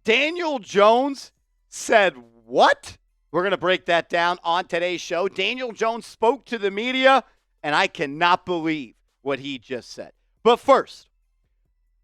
Daniel Jones said what? We're going to break that down on today's show. Daniel Jones spoke to the media, and I cannot believe what he just said. But first,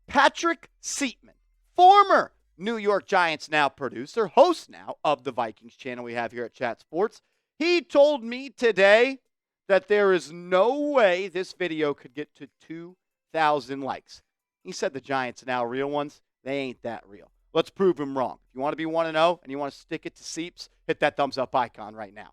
Patrick Seatman, former New York Giants now producer, host now of the Vikings channel we have here at Chat Sports, he told me today that there is no way this video could get to 2,000 likes. He said the Giants are now real ones. They ain't that real. Let's prove him wrong. If you want to be 1-0 and you want to stick it to Seeps, hit that thumbs up icon right now.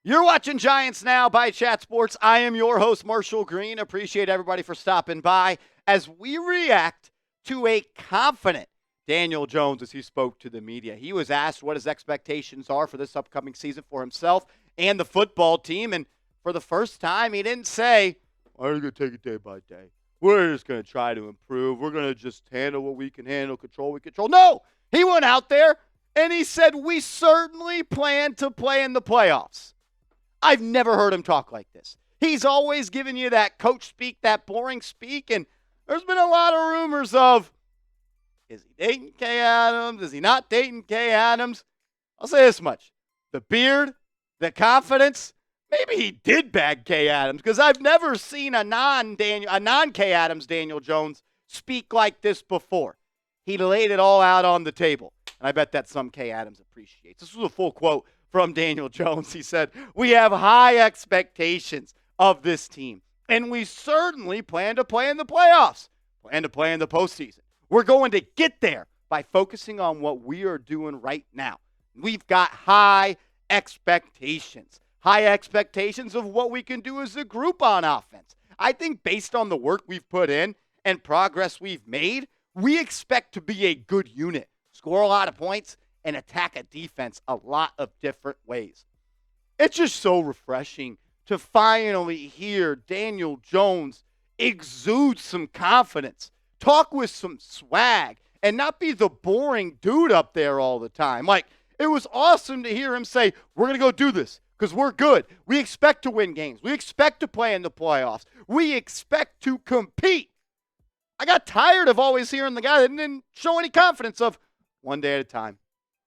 You're watching Giants Now by Chat Sports. I am your host, Marshall Green. Appreciate everybody for stopping by as we react to a confident Daniel Jones as he spoke to the media. He was asked what his expectations are for this upcoming season for himself and the football team. And for the first time, he didn't say, we're going to take it day by day. We're just going to try to improve. We're going to just handle what we can handle, control what we control. No, he went out there and he said, we certainly plan to play in the playoffs. I've never heard him talk like this. He's always giving you that coach speak, that boring speak, and there's been a lot of rumors of, is he dating Kay Adams? Is he not dating Kay Adams? I'll say this much. The beard, the confidence, maybe he did bag Kay Adams because I've never seen a non-Kay Adams Daniel Jones speak like this before. He laid it all out on the table, and I bet that's some Kay Adams appreciates. This was a full quote from Daniel Jones. He said, we have high expectations of this team, and we certainly plan to play in the playoffs, plan to play in the postseason. We're going to get there by focusing on what we are doing right now. We've got high expectations of what we can do as a group on offense. I think based on the work we've put in and progress we've made, we expect to be a good unit, score a lot of points, and attack a defense a lot of different ways. It's just so refreshing to finally hear Daniel Jones exude some confidence, talk with some swag, and not be the boring dude up there all the time. Like, it was awesome to hear him say, we're going to go do this because we're good. We expect to win games. We expect to play in the playoffs. We expect to compete. I got tired of always hearing the guy that didn't show any confidence of one day at a time.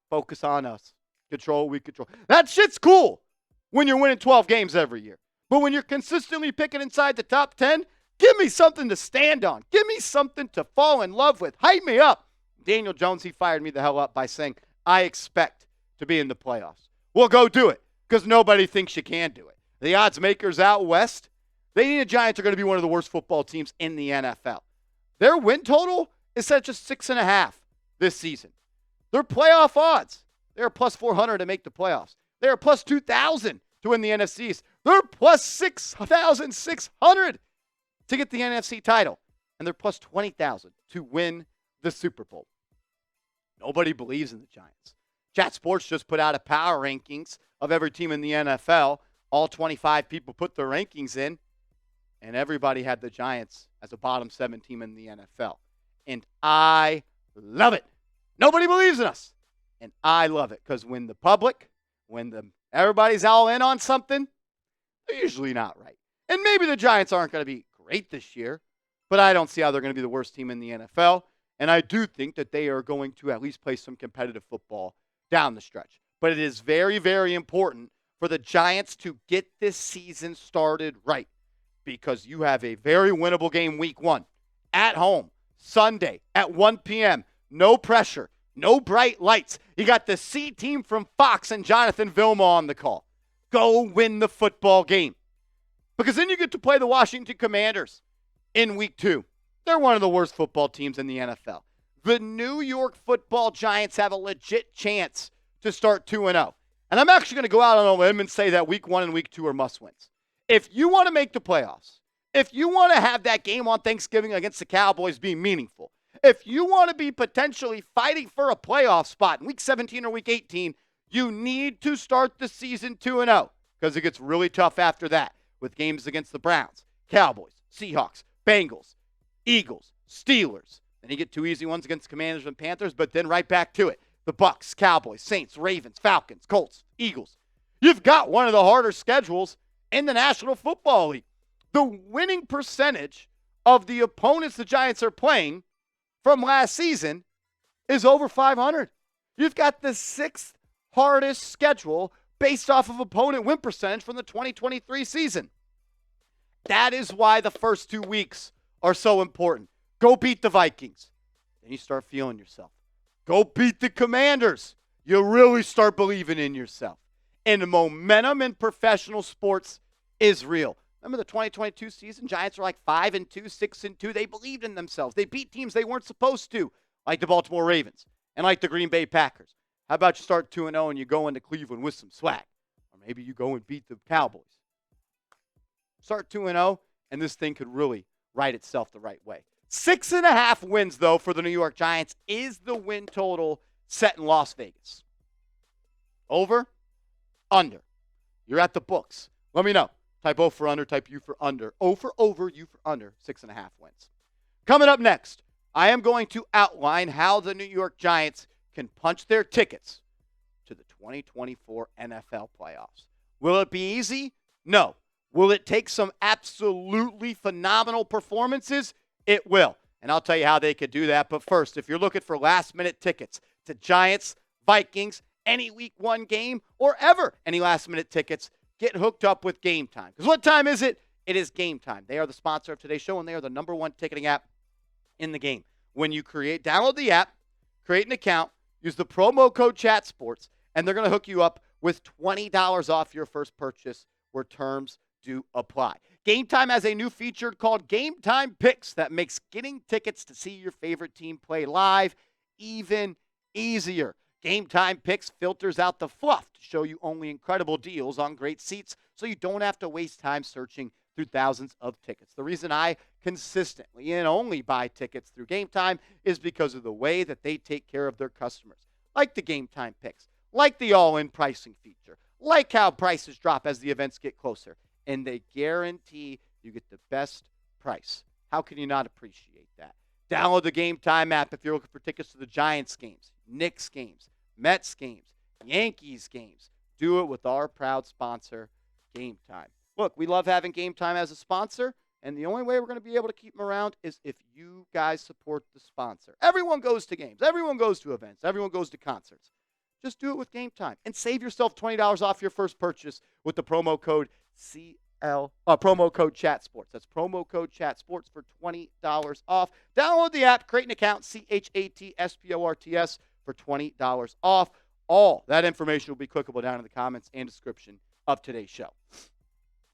Focus on us. Control, we control. That shit's cool when you're winning 12 games every year. But when you're consistently picking inside the top 10, give me something to stand on. Give me something to fall in love with. Hype me up. Daniel Jones, he fired me the hell up by saying, I expect to be in the playoffs. Well, go do it because nobody thinks you can do it. The odds makers out west, they think the Giants are going to be one of the worst football teams in the NFL. Their win total is set just 6.5 this season. Their playoff odds, they're plus 400 to make the playoffs. They're plus 2,000 to win the NFC East. They're plus 6,600 to get the NFC title. And they're plus 20,000 to win the Super Bowl. Nobody believes in the Giants. Chat Sports just put out a power rankings of every team in the NFL. All 25 people put their rankings in, and everybody had the Giants as a bottom 7 team in the NFL. And I love it. Nobody believes in us. And I love it because when everybody's all in on something, they're usually not right. And maybe the Giants aren't going to be great this year, but I don't see how they're going to be the worst team in the NFL. And I do think that they are going to at least play some competitive football down the stretch. But it is very, very important for the Giants to get this season started right because you have a very winnable game week 1 at home, Sunday at 1 p.m., no pressure, no bright lights. You got the C team from Fox and Jonathan Vilma on the call. Go win the football game. Because then you get to play the Washington Commanders in week 2. They're one of the worst football teams in the NFL. The New York Football Giants have a legit chance to start 2-0. And I'm actually going to go out on a limb and say that week 1 and week 2 are must-wins. If you want to make the playoffs, if you want to have that game on Thanksgiving against the Cowboys be meaningful, if you want to be potentially fighting for a playoff spot in week 17 or week 18, you need to start the season 2-0 because it gets really tough after that with games against the Browns, Cowboys, Seahawks, Bengals, Eagles, Steelers. Then you get 2 easy ones against Commanders and Panthers, but then right back to it. The Bucks, Cowboys, Saints, Ravens, Falcons, Colts, Eagles. You've got one of the harder schedules in the National Football League. The winning percentage of the opponents the Giants are playing from last season is over 500. You've got the sixth hardest schedule based off of opponent win percentage from the 2023 season. That is why the first 2 weeks are so important. Go beat the Vikings. Then you start feeling yourself. Go beat the Commanders. You really start believing in yourself. And the momentum in professional sports is real. Remember the 2022 season? Giants were like 5-2, 6-2. They believed in themselves. They beat teams they weren't supposed to, like the Baltimore Ravens and like the Green Bay Packers. How about you start 2-0 and you go into Cleveland with some swag? Or maybe you go and beat the Cowboys. Start 2-0, and this thing could really right itself the right way. 6.5 wins, though, for the New York Giants is the win total set in Las Vegas. Over? Under. You're at the books. Let me know. Type O for under, type U for under. O for over, U for under. 6.5 wins. Coming up next, I am going to outline how the New York Giants can punch their tickets to the 2024 NFL playoffs. Will it be easy? No. Will it take some absolutely phenomenal performances? It will. And I'll tell you how they could do that. But first, if you're looking for last-minute tickets to Giants, Vikings, any Week 1 game, or ever any last-minute tickets, get hooked up with Game Time. Because what time is it? It is Game Time. They are the sponsor of today's show, and they are the #1 ticketing app in the game. When you download the app, create an account, use the promo code CHATSPORTS, and they're going to hook you up with $20 off your first purchase where terms do apply. Game Time has a new feature called Game Time Picks that makes getting tickets to see your favorite team play live even easier. Game Time Picks filters out the fluff to show you only incredible deals on great seats so you don't have to waste time searching through thousands of tickets. The reason I consistently and only buy tickets through Game Time is because of the way that they take care of their customers, like the Game Time Picks, like the all-in pricing feature, like how prices drop as the events get closer. And they guarantee you get the best price. How can you not appreciate that? Download the Game Time app if you're looking for tickets to the Giants games, Knicks games, Mets games, Yankees games. Do it with our proud sponsor, Game Time. Look, we love having Game Time as a sponsor, and the only way we're going to be able to keep them around is if you guys support the sponsor. Everyone goes to games. Everyone goes to events. Everyone goes to concerts. Just do it with Game Time and save yourself $20 off your first purchase with the promo code promo code ChatSports. That's promo code ChatSports for $20 off. Download the app, create an account, CHATSPORTS for $20 off. All that information will be clickable down in the comments and description of today's show.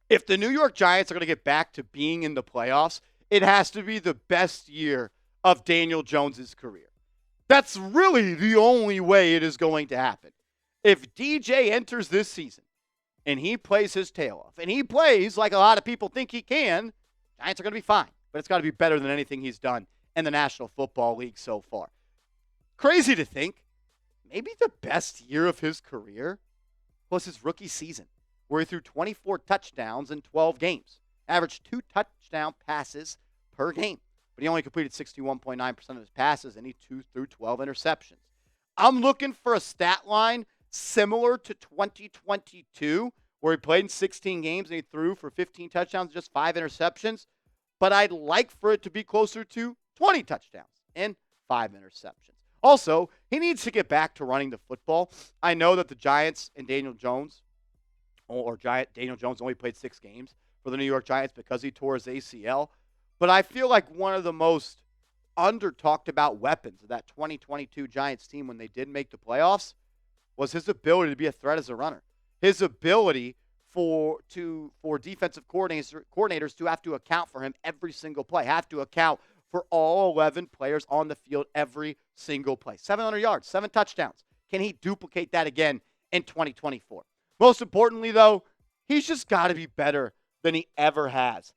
If the New York Giants are going to get back to being in the playoffs, it has to be the best year of Daniel Jones' career. That's really the only way it is going to happen. If DJ enters this season and he plays his tail off, and he plays like a lot of people think he can, Giants are going to be fine. But it's got to be better than anything he's done in the National Football League so far. Crazy to think, maybe the best year of his career was his rookie season, where he threw 24 touchdowns in 12 games, averaged 2 touchdown passes per game. But he only completed 61.9% of his passes, and he threw 12 interceptions. I'm looking for a stat line similar to 2022, where he played in 16 games and he threw for 15 touchdowns, just 5 interceptions. But I'd like for it to be closer to 20 touchdowns and 5 interceptions. Also, he needs to get back to running the football. I know that the Giants and Daniel Jones only played 6 games for the New York Giants because he tore his ACL. But I feel like one of the most under-talked about weapons of that 2022 Giants team when they did make the playoffs was his ability to be a threat as a runner. His ability for defensive coordinators to have to account for him every single play, have to account for all 11 players on the field every single play. 700 yards, 7 touchdowns. Can he duplicate that again in 2024? Most importantly, though, he's just got to be better than he ever has.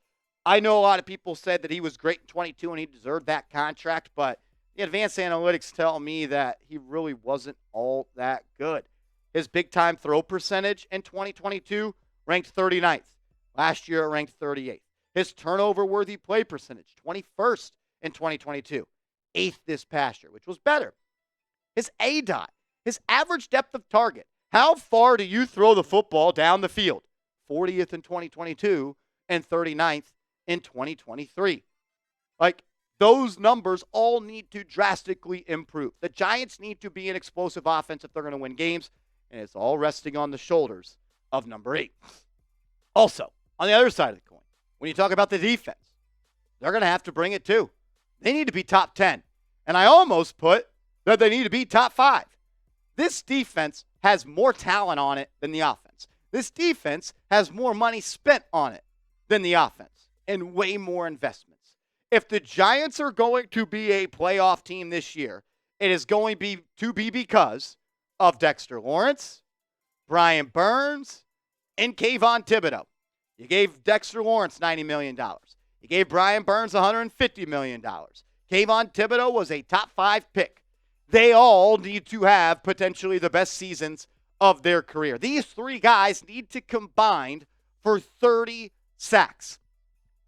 I know a lot of people said that he was great in 22 and he deserved that contract, but the advanced analytics tell me that he really wasn't all that good. His big-time throw percentage in 2022 ranked 39th. Last year, it ranked 38th. His turnover-worthy play percentage, 21st in 2022. 8th this past year, which was better. His ADOT, his average depth of target. How far do you throw the football down the field? 40th in 2022 and 39th in 2023. Like, those numbers all need to drastically improve. The Giants need to be an explosive offense if they're going to win games, and it's all resting on the shoulders of number 8. Also, on the other side of the coin, when you talk about the defense, they're going to have to bring it too. They need to be top 10. And I almost put that they need to be top 5. This defense has more talent on it than the offense. This defense has more money spent on it than the offense and way more investments. If the Giants are going to be a playoff team this year, it is going to be because of Dexter Lawrence, Brian Burns, and Kayvon Thibodeau. You gave Dexter Lawrence $90 million. You gave Brian Burns $150 million. Kayvon Thibodeau was a top 5 pick. They all need to have potentially the best seasons of their career. These 3 guys need to combine for 30 sacks.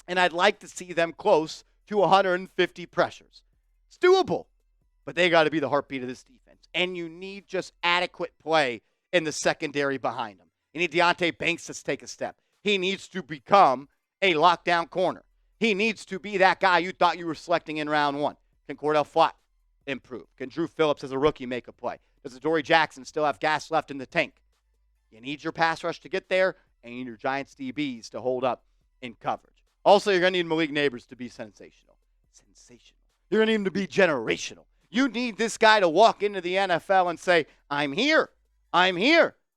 And I'd like to see them close to 150 pressures. It's doable, but they got to be the heartbeat of this defense. And you need just adequate play in the secondary behind them. You need Deonte Banks to take a step. He needs to become a lockdown corner. He needs to be that guy you thought you were selecting in round 1. Can Cordell Flott improve? Can Drew Phillips as a rookie make a play? Does Adoree Jackson still have gas left in the tank? You need your pass rush to get there, and you need your Giants DBs to hold up in coverage. Also, you're going to need Malik Neighbors to be sensational. You're going to need him to be generational. You need this guy to walk into the NFL and say, I'm here.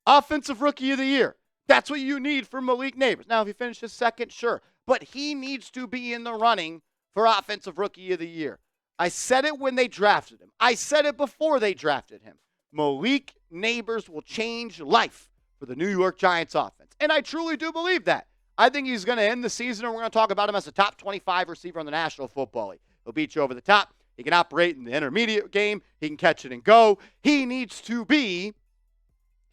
Offensive Rookie of the Year. That's what you need for Malik Neighbors. Now, if he finishes second, sure. But he needs to be in the running for Offensive Rookie of the Year. I said it when they drafted him. I said it before they drafted him. Malik Neighbors will change life for the New York Giants offense. And I truly do believe that. I think he's going to end the season, and we're going to talk about him as a top 25 receiver in the National Football League. He'll beat you over the top. He can operate in the intermediate game. He can catch it and go. He needs to be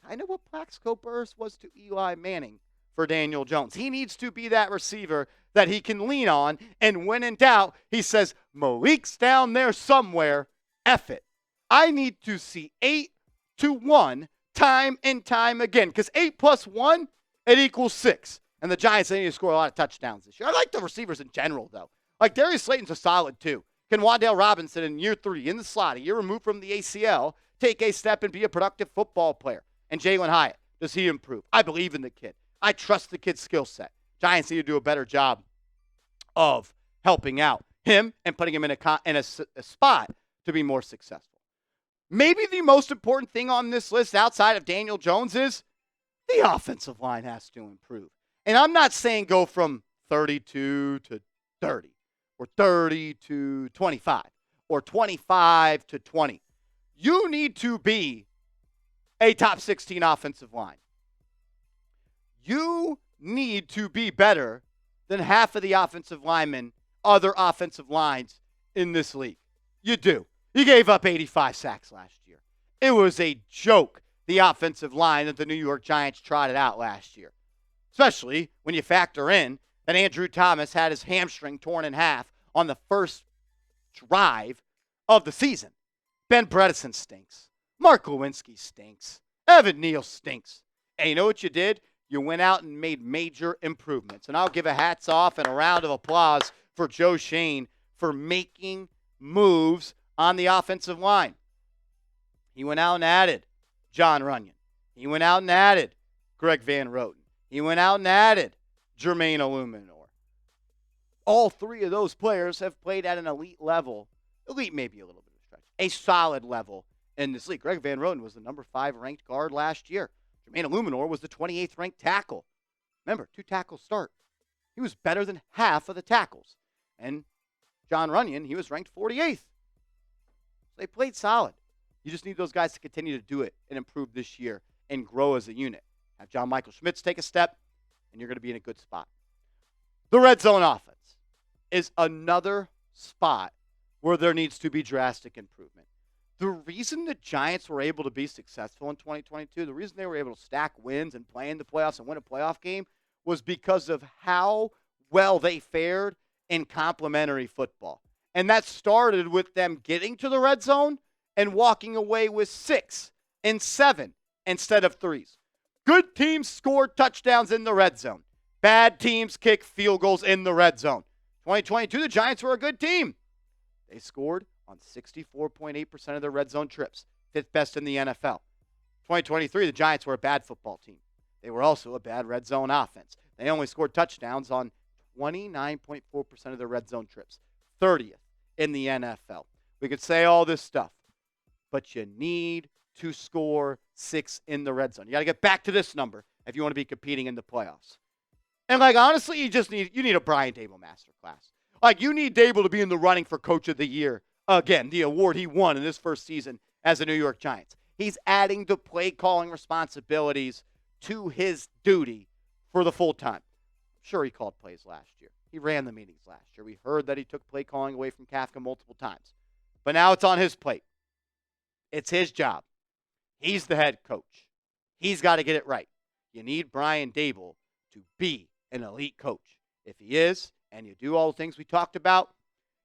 kind of what Plaxico Burress was to Eli Manning for Daniel Jones. He needs to be that receiver that he can lean on, and when in doubt, he says, Malik's down there somewhere. F it. I need to see 8-1 time and time again, because 8 plus 1, it equals 6. And the Giants, they need to score a lot of touchdowns this year. I like the receivers in general, though. Like, Darius Slayton's a solid, too. Can Wan'Dale Robinson in year 3, in the slot, a year removed from the ACL, take a step and be a productive football player? And Jalen Hyatt, does he improve? I believe in the kid. I trust the kid's skill set. Giants need to do a better job of helping out him and putting him in a spot to be more successful. Maybe the most important thing on this list outside of Daniel Jones is the offensive line has to improve. And I'm not saying go from 32 to 30 or 30 to 25 or 25 to 20. You need to be a top 16 offensive line. You need to be better than half of the offensive linemen, other offensive lines in this league. You do. You gave up 85 sacks last year. It was a joke, the offensive line that the New York Giants trotted out last year. Especially when you factor in that Andrew Thomas had his hamstring torn in half on the first drive of the season. Ben Bredesen stinks. Mark Lewinsky stinks. Evan Neal stinks. And you know what you did? You went out and made major improvements. And I'll give a hats off and a round of applause for Joe Schoen for making moves on the offensive line. He went out and added John Runyon. He went out and added Greg Van Roten. He went out and added Jermaine Illuminor. All 3 of those players have played at an elite level. Elite may be a little bit of a stretch. A solid level in this league. Greg Van Roten was the number 5 ranked guard last year. Jermaine Illuminor was the 28th ranked tackle. Remember, 2 tackles start. He was better than half of the tackles. And John Runyon, he was ranked 48th. They played solid. You just need those guys to continue to do it and improve this year and grow as a unit. Have John Michael Schmitz take a step, and you're going to be in a good spot. The red zone offense is another spot where there needs to be drastic improvement. The reason the Giants were able to be successful in 2022, the reason they were able to stack wins and play in the playoffs and win a playoff game was because of how well they fared in complementary football. And that started with them getting to the red zone and walking away with 6 and 7 instead of 3s. Good teams score touchdowns in the red zone. Bad teams kick field goals in the red zone. 2022, the Giants were a good team. They scored on 64.8% of their red zone trips, fifth best in the NFL. 2023, the Giants were a bad football team. They were also a bad red zone offense. They only scored touchdowns on 29.4% of their red zone trips, 30th in the NFL. We could say all this stuff, but you need to score 6 in the red zone. You got to get back to this number if you want to be competing in the playoffs. And, honestly, you need a Brian Daboll masterclass. You need Daboll to be in the running for Coach of the Year again, the award he won in his first season as a New York Giants. He's adding the play-calling responsibilities to his duty for the full time. Sure, he called plays last year. He ran the meetings last year. We heard that he took play calling away from Kafka multiple times. But now it's on his plate. It's his job. He's the head coach. He's got to get it right. You need Brian Daboll to be an elite coach. If he is, and you do all the things we talked about,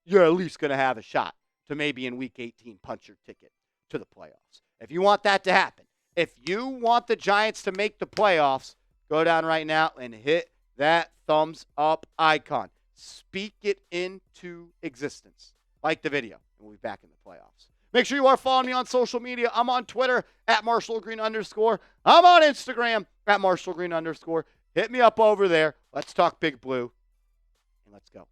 you're at least going to have a shot to maybe in Week 18 punch your ticket to the playoffs. If you want that to happen, if you want the Giants to make the playoffs, go down right now and hit that thumbs up icon. Speak it into existence. Like the video, and we'll be back in the playoffs. Make sure you are following me on social media. I'm on Twitter at @MarshallGreen_. I'm on Instagram at @MarshallGreen_. Hit me up over there. Let's talk Big Blue, and let's go.